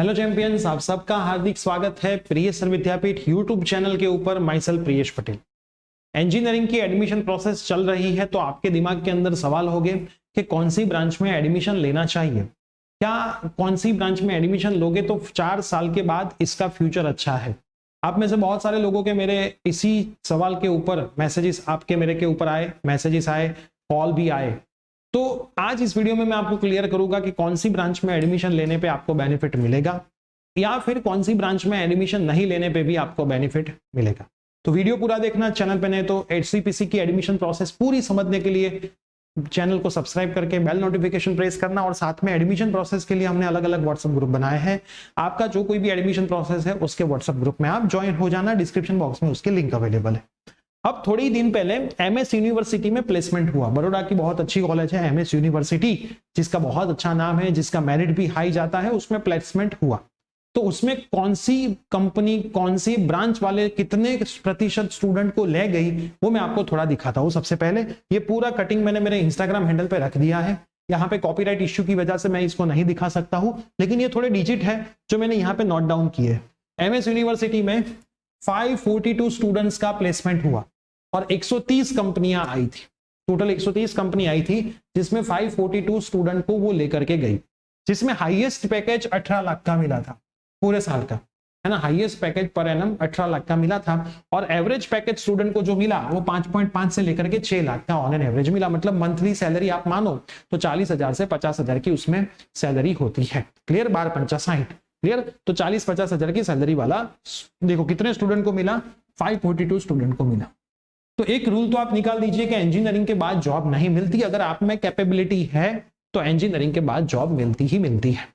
Hello champions, आप सबका हार्दिक स्वागत है प्रिय सर विद्यापीठ यूट्यूब चैनल के ऊपर। My self Priyesh Patel. Engineering की एडमिशन प्रोसेस चल रही है, तो आपके दिमाग के अंदर सवाल होंगे कि कौन सी ब्रांच में एडमिशन लेना चाहिए, क्या कौन सी ब्रांच में एडमिशन लोगे तो 4 साल के बाद इसका फ्यूचर अच्छा है। आप में से बहुत सारे लोगों के मेरे इसी सवाल के ऊपर मैसेजेस आपके मेरे के ऊपर आए, मैसेजेस आए, कॉल भी आए। तो आज इस वीडियो में मैं आपको क्लियर करूंगा कि कौन सी ब्रांच में एडमिशन लेने पे आपको बेनिफिट मिलेगा या फिर कौन सी ब्रांच में एडमिशन नहीं लेने पे भी आपको बेनिफिट मिलेगा। तो वीडियो पूरा देखना, चैनल पे नहीं तो एचसीपीसी की एडमिशन प्रोसेस पूरी समझने के लिए चैनल को सब्सक्राइब करके बेल नोटिफिकेशन प्रेस करना। और साथ में एडमिशन प्रोसेस के लिए हमने अलग अलग व्हाट्सएप ग्रुप बनाए हैं, आपका जो कोई भी एडमिशन प्रोसेस है उसके व्हाट्सएप ग्रुप में आप ज्वाइन हो जाना, डिस्क्रिप्शन बॉक्स में उसके लिंक अवेलेबल है। अब थोड़ी दिन पहले एमएस यूनिवर्सिटी में प्लेसमेंट हुआ। बड़ौदा की बहुत अच्छी कॉलेज है एमएस यूनिवर्सिटी, जिसका बहुत अच्छा नाम है, जिसका मेरिट भी हाई जाता है, उसमें प्लेसमेंट हुआ। तो उसमें कौन सी कंपनी, कौन सी ब्रांच वाले कितने प्रतिशत स्टूडेंट को ले गई, वो मैं आपको थोड़ा दिखाता हूं। सबसे पहले ये पूरा कटिंग मैंने मेरे इंस्टाग्राम हैंडल पे रख दिया है। यहाँ पे कॉपीराइट इश्यू की वजह से मैं इसको नहीं दिखा सकता हूं, लेकिन ये थोड़े डिजिट है जो मैंने यहाँ पे नोट डाउन किए। एमएस यूनिवर्सिटी में 542 स्टूडेंट्स का प्लेसमेंट हुआ और 130 कंपनियां आई थी। टोटल 130 कंपनी आई थी, जिसमें 542 स्टूडेंट को वो लेकर के गई, जिसमें हाईएस्ट पैकेज 18 लाख का मिला था पूरे साल का, है ना। Highest package per annum 18 lakh का मिला था और एवरेज पैकेज स्टूडेंट को जो मिला वो 5.5 से लेकर के 6 लाख का ऑन एन एवरेज मिला। मतलब मंथली सैलरी आप मानो तो 40,000 से 50,000 की उसमें सैलरी होती है। क्लियर, 12×5 = 60। क्लियर, तो 40-50,000 की सैलरी वाला देखो कितने स्टूडेंट को मिला, 542 स्टूडेंट को मिला। तो एक रूल तो आप निकाल दीजिए कि इंजीनियरिंग के बाद जॉब नहीं मिलती। अगर आप में कैपेबिलिटी है तो इंजीनियरिंग के बाद जॉब मिलती ही मिलती है।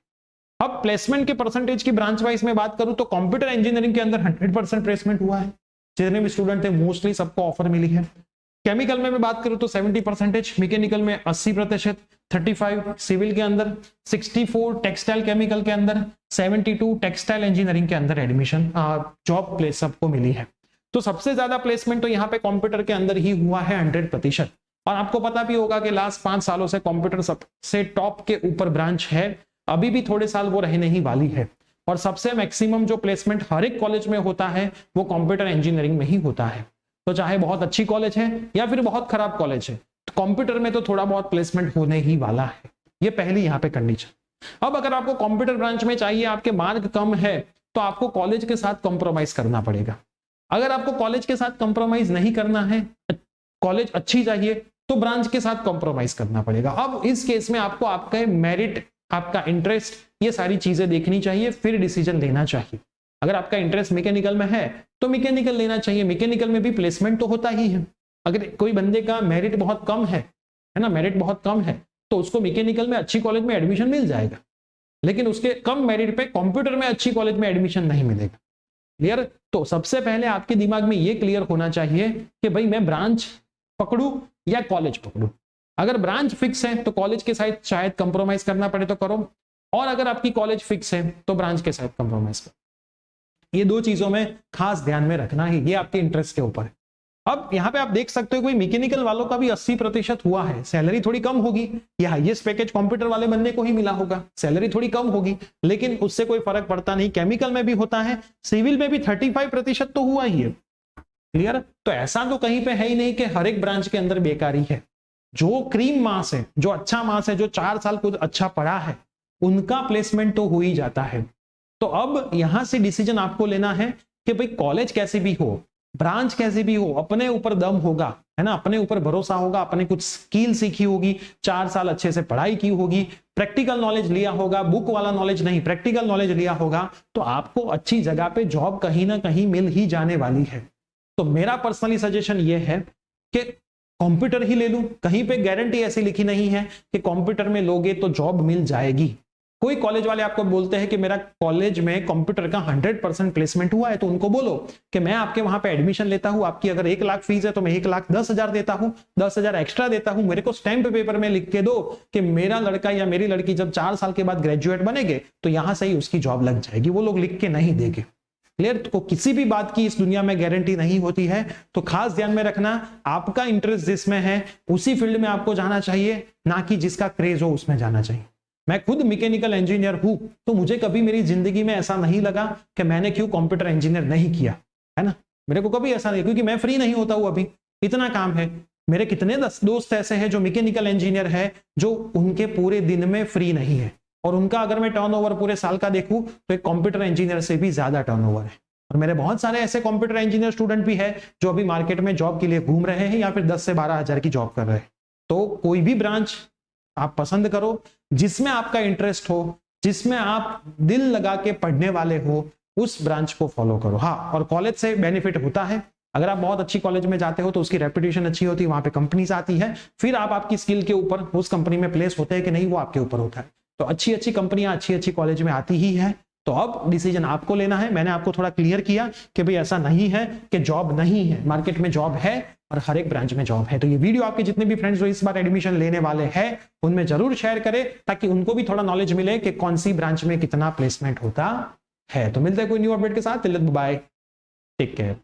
अब प्लेसमेंट के परसेंटेज की ब्रांच वाइज में बात करूं तो कंप्यूटर इंजीनियरिंग के अंदर 100% प्लेसमेंट हुआ है। जितने भी स्टूडेंट थे मोस्टली सबको ऑफर मिली है। केमिकल में मैं बात करूं तो 70%, मैकेनिकल में 80%, 35 सिविल के अंदर, 64 टेक्सटाइल केमिकल के अंदर, 72 टेक्सटाइल इंजीनियरिंग के अंदर एडमिशन जॉब प्लेस सबको मिली है। तो सबसे ज्यादा प्लेसमेंट तो यहाँ पे कंप्यूटर के अंदर ही हुआ है 100%। और आपको पता भी होगा कि लास्ट 5 सालों से कंप्यूटर सबसे टॉप के ऊपर ब्रांच है, अभी भी थोड़े साल वो रहने ही वाली है। और सबसे मैक्सिमम जो प्लेसमेंट हर एक कॉलेज में होता है वो कंप्यूटर इंजीनियरिंग में ही होता है। तो चाहे बहुत अच्छी कॉलेज है या फिर बहुत खराब कॉलेज है, तो कंप्यूटर में तो थोड़ा बहुत प्लेसमेंट होने ही वाला है। ये पहली यहाँ पे कंडीशन। अब अगर आपको कंप्यूटर ब्रांच में चाहिए, आपके मार्क कम है, तो आपको कॉलेज के साथ कॉम्प्रोमाइज करना पड़ेगा। अगर आपको कॉलेज के साथ कंप्रोमाइज नहीं करना है, कॉलेज अच्छी चाहिए, तो ब्रांच के साथ कंप्रोमाइज करना पड़ेगा। अब इस केस में आपको आपका मेरिट, आपका इंटरेस्ट, ये सारी चीजें देखनी चाहिए, फिर डिसीजन लेना चाहिए। अगर आपका इंटरेस्ट मैकेनिकल में है तो मैकेनिकल लेना चाहिए। मैकेनिकल में भी प्लेसमेंट तो होता ही है। अगर कोई बंदे का मेरिट बहुत कम है ना, मेरिट बहुत कम है, तो उसको मैकेनिकल में अच्छी कॉलेज में एडमिशन मिल जाएगा, लेकिन उसके कम मेरिट पे कंप्यूटर में अच्छी कॉलेज में एडमिशन नहीं मिलेगा। क्लियर। तो सबसे पहले आपके दिमाग में ये क्लियर होना चाहिए कि भाई मैं ब्रांच पकड़ू या कॉलेज पकड़ू। अगर ब्रांच फिक्स है तो कॉलेज के साथ शायद कंप्रोमाइज करना पड़े तो करो, और अगर आपकी कॉलेज फिक्स है तो ब्रांच के साथ कंप्रोमाइज करो। ये दो चीजों में खास ध्यान में रखना है, ये आपके इंटरेस्ट के ऊपर है। अब यहाँ पे आप देख सकते हो कोई मैकेनिकल वालों का भी 80% हुआ है। सैलरी थोड़ी कम होगी, ये हाईएस्ट पैकेज कंप्यूटर वाले बंदे को ही मिला होगा, सैलरी थोड़ी कम होगी, लेकिन उससे कोई फर्क पड़ता नहीं। केमिकल में भी होता है, सिविल में भी 35% तो हुआ ही है। क्लियर। तो ऐसा तो कहीं पे है ही नहीं कि हर एक ब्रांच के अंदर बेकारी है। जो क्रीम मास है, जो अच्छा मास है, जो 4 साल कुछ अच्छा पढ़ा है, उनका प्लेसमेंट तो हो ही जाता है। तो अब यहां से डिसीजन आपको लेना है कि भाई कॉलेज कैसी भी हो, ब्रांच कैसी भी हो, अपने ऊपर दम होगा, है ना, अपने ऊपर भरोसा होगा, अपने कुछ स्किल सीखी होगी, 4 साल अच्छे से पढ़ाई की होगी, प्रैक्टिकल नॉलेज लिया होगा, बुक वाला नॉलेज नहीं, प्रैक्टिकल नॉलेज लिया होगा, तो आपको अच्छी जगह पे जॉब कहीं ना कहीं मिल ही जाने वाली है। तो मेरा पर्सनली सजेशन ये है कि कंप्यूटर ही ले लूं। कहीं पे गारंटी ऐसी लिखी नहीं है कि कंप्यूटर में लोगे तो जॉब मिल जाएगी। कोई कॉलेज वाले आपको बोलते हैं कि मेरा कॉलेज में कंप्यूटर का 100% प्लेसमेंट हुआ है, तो उनको बोलो कि मैं आपके वहां पे एडमिशन लेता हूं, आपकी अगर 1 लाख फीस है तो मैं 1,10,000 देता हूं, 10,000 एक्स्ट्रा देता हूं, मेरे को स्टैंप पेपर में लिख के दो कि मेरा लड़का या मेरी लड़की जब 4 साल के बाद ग्रेजुएट बनेंगे तो यहां से ही उसकी जॉब लग जाएगी। वो लोग लिख के नहीं देंगे। क्लियर। तो किसी भी बात की इस दुनिया में गारंटी नहीं होती है, तो खास ध्यान में रखना, आपका इंटरेस्ट जिसमें है उसी फील्ड में आपको जाना चाहिए, ना कि जिसका क्रेज हो उसमें जाना चाहिए। मैं खुद मैकेनिकल इंजीनियर हूं, तो मुझे कभी मेरी जिंदगी में ऐसा नहीं लगा कि मैंने क्यों कंप्यूटर इंजीनियर नहीं किया, है ना। मेरे को कभी ऐसा नहीं, क्योंकि मैं फ्री नहीं होता हूं, अभी इतना काम है। मेरे कितने दोस्त ऐसे हैं जो मैकेनिकल इंजीनियर है, जो उनके पूरे दिन में फ्री नहीं है, और उनका अगर मैं टर्नओवर पूरे साल का देखूं तो एक कंप्यूटर इंजीनियर से भी ज्यादा टर्नओवर है। और मेरे बहुत सारे ऐसे कंप्यूटर इंजीनियर स्टूडेंट भी है जो अभी मार्केट में जॉब के लिए घूम रहे हैं, या फिर 10 से 12 हजार की जॉब कर रहे हैं। तो कोई भी ब्रांच आप पसंद करो, जिसमें आपका इंटरेस्ट हो, जिसमें आप दिल लगा के पढ़ने वाले हो, उस ब्रांच को फॉलो करो। हाँ, और कॉलेज से बेनिफिट होता है, अगर आप बहुत अच्छी कॉलेज में जाते हो तो उसकी रेपुटेशन अच्छी होती है, वहां पे कंपनीज आती है, फिर आप आपकी स्किल के ऊपर उस कंपनी में प्लेस होते हैं कि नहीं, वो आपके ऊपर होता है। तो अच्छी अच्छी कंपनियां अच्छी अच्छी कॉलेज में आती ही है। तो अब डिसीजन आपको लेना है। मैंने आपको थोड़ा क्लियर किया कि भाई ऐसा नहीं है कि जॉब नहीं है, मार्केट में जॉब है और हर एक ब्रांच में जॉब है। तो ये वीडियो आपके जितने भी फ्रेंड्स जो इस बार एडमिशन लेने वाले हैं उनमें जरूर शेयर करें, ताकि उनको भी थोड़ा नॉलेज मिले कि कौन सी ब्रांच में कितना प्लेसमेंट होता है। तो मिलते हैं कोई न्यू अपडेट के साथ। Bye, take care.